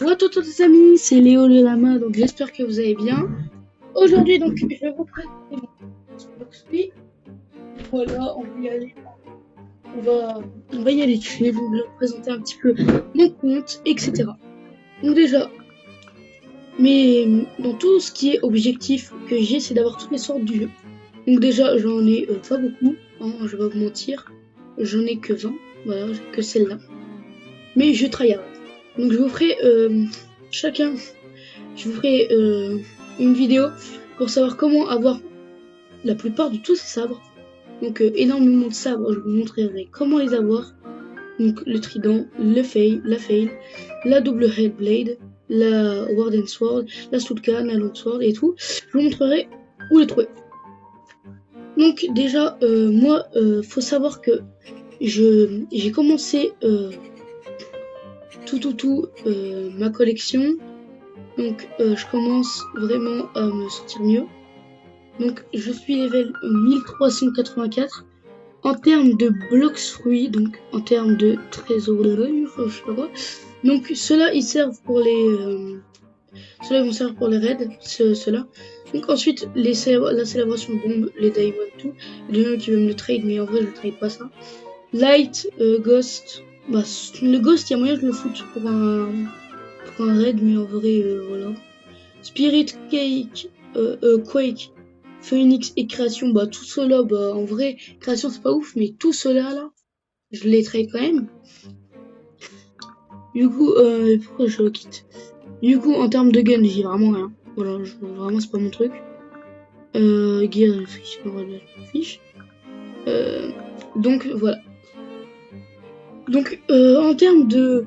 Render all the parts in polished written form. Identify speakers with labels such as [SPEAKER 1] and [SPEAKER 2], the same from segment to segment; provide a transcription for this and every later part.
[SPEAKER 1] Bonjour à tous les amis, c'est Léo le Lama, donc j'espère que vous allez bien. Aujourd'hui, donc, je vais vous présenter mon Bloxby. Voilà, on va y aller. On va y aller dessus, donc je vais vous présenter un petit peu mon compte, etc. Donc déjà, mais dans tout ce qui est objectif que j'ai, c'est d'avoir toutes les sortes du jeu. Donc déjà, j'en ai pas beaucoup, hein, je vais pas vous mentir. J'en ai que 20, voilà, j'ai que celle-là. Mais je tryhard. Donc je vous ferai je vous ferai une vidéo pour savoir comment avoir la plupart de tous ces sabres. Donc énormément de sabres, je vous montrerai comment les avoir. Donc le trident, la fail, la double head blade, la warden sword, la soulcan, la long sword et tout. Je vous montrerai où les trouver. Donc déjà, moi, faut savoir que j'ai commencé ma collection. Donc je commence vraiment à me sentir mieux. Donc je suis level 1384 en termes de blocs fruits, donc en termes de trésor, je sais pas quoi. Donc ceux-là ils servent pour les ceux-là vont servir pour les raids, ceux-là. Donc ensuite la célébration bombe, les diamonds, tout. Il y en a qui veulent me le trade, mais en vrai je ne trade pas ça. Light, Ghost, bah le Ghost il y a moyen que je le foute pour un raid, mais en vrai voilà. Spirit, Cake, Quake, Phoenix et Création, bah tout cela, bah en vrai, Création c'est pas ouf, mais tout cela là, je les trade quand même. Du coup, pourquoi je le quitte? Du coup, en termes de gun, j'ai vraiment rien. Voilà, vraiment c'est pas mon truc. Gear, fiche. Donc voilà. Donc en termes de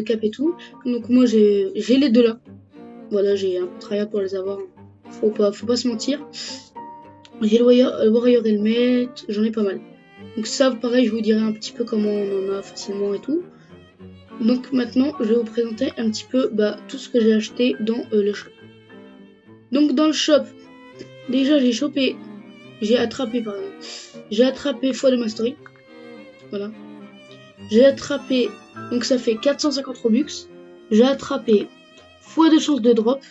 [SPEAKER 1] cap et tout, donc moi j'ai les deux là. Voilà, j'ai un peu travaillé pour les avoir. Faut pas se mentir. J'ai le Warrior Helmet, j'en ai pas mal. Donc ça, pareil, je vous dirai un petit peu comment on en a facilement et tout. Donc maintenant, je vais vous présenter un petit peu tout ce que j'ai acheté dans le shop. Donc dans le shop, déjà j'ai attrapé foi de Mastery. Voilà. J'ai attrapé, donc ça fait 450 Robux. J'ai attrapé fois de chance de drop.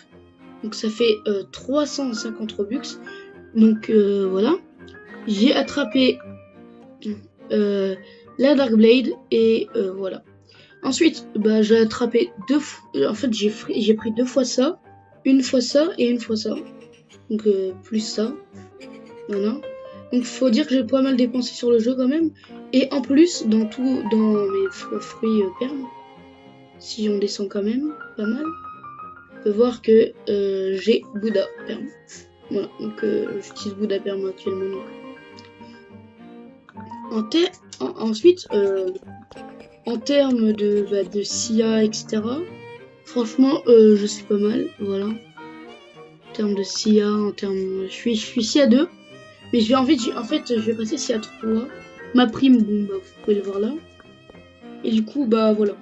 [SPEAKER 1] Donc ça fait 350 Robux. Donc voilà. J'ai attrapé la Dark Blade et voilà. Ensuite, j'ai attrapé deux fois. En fait, j'ai pris deux fois ça, une fois ça et une fois ça. Donc plus ça. Voilà. Donc faut dire que j'ai pas mal dépensé sur le jeu quand même. Et en plus, dans mes fruits perles, si on descend quand même pas mal, on peut voir que j'ai Bouddha perme. Voilà, donc j'utilise Bouddha perme actuellement. Ensuite, en termes de SIA, etc. Franchement, je suis pas mal, voilà. En termes de SIA, je suis SIA 2. Mais je vais passer SIA 3. Ma prime, bon, vous pouvez le voir là. Et du coup, voilà.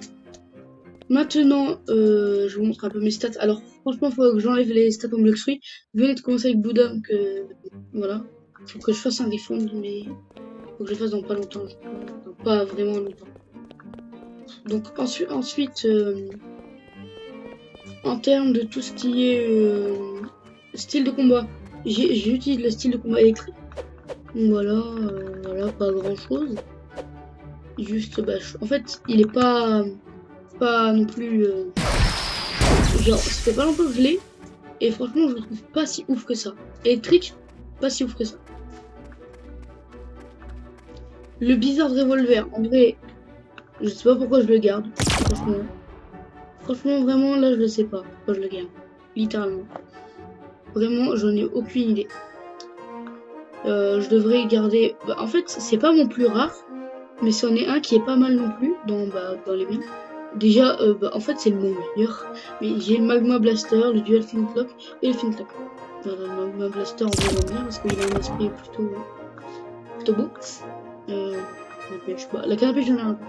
[SPEAKER 1] Maintenant, je vous montre un peu mes stats. Alors, franchement, il faut que j'enlève les stats en bloc fruit. Je venais de commencer avec Bouddha, donc voilà. Faut que je fasse un refund, mais faut que je le fasse dans pas longtemps. Pas vraiment longtemps. Donc ensuite, en termes de tout ce qui est style de combat, j'utilise le style de combat électrique. Donc voilà, pas grand chose. Juste, en fait, il est pas non plus. Genre, ça fait pas longtemps que je l'ai. Et franchement, je le trouve pas si ouf que ça. Électrique, pas si ouf que ça. Le Blizzard Revolver, en vrai, je sais pas pourquoi je le garde. Franchement, vraiment, là, je le sais pas pourquoi je le garde. Littéralement. Vraiment, j'en ai aucune idée. Je devrais garder... en fait, c'est pas mon plus rare. Mais c'en est un qui est pas mal non plus dans les miens. Déjà, en fait, c'est mon meilleur. Mais j'ai le Magma Blaster, le Dual Flintlock et le Flintlock. Le Magma Blaster, en vrai, j'aime bien parce qu'il a un esprit plutôt beau. La canne à pêche, j'en ai un peu.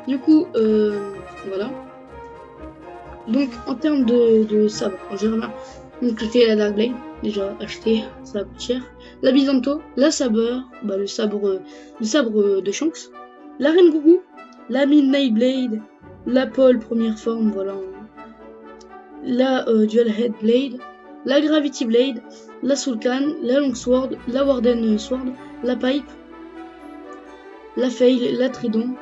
[SPEAKER 1] Du coup, voilà. Donc, en termes de sabre, en général, donc j'ai fait la Dark Blade, déjà acheté, ça coûte cher. La Byzanto, la Saber, le sabre de Shanks, la Reine Gourou, la Midnight Blade, la pole première forme, voilà. La Dual Head Blade, la Gravity Blade, la Sulcan, la Longsword, la Warden Sword, la Pipe, la Fail, la Trident.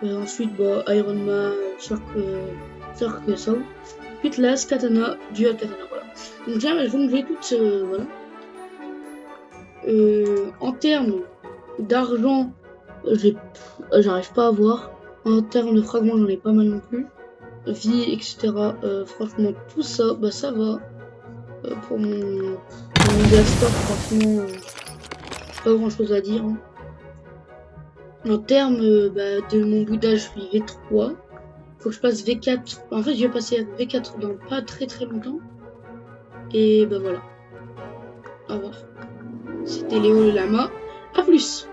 [SPEAKER 1] Ensuite, bah, Iron Man, Shark Saw, Cutlass, Katana, Dual Katana, voilà. Donc j'ai toutes, voilà. En termes d'argent, j'arrive pas à voir. En termes de fragments, j'en ai pas mal non plus. Vie, etc. Franchement, tout ça, bah ça va. Pour mon Gastor, franchement, pas grand chose à dire. Hein. En termes de mon Bouddha, je suis V3. Faut que je passe V4. En fait, je vais passer à V4 dans pas très très longtemps. Et bah voilà. Au revoir. C'était Léo le lama. A plus!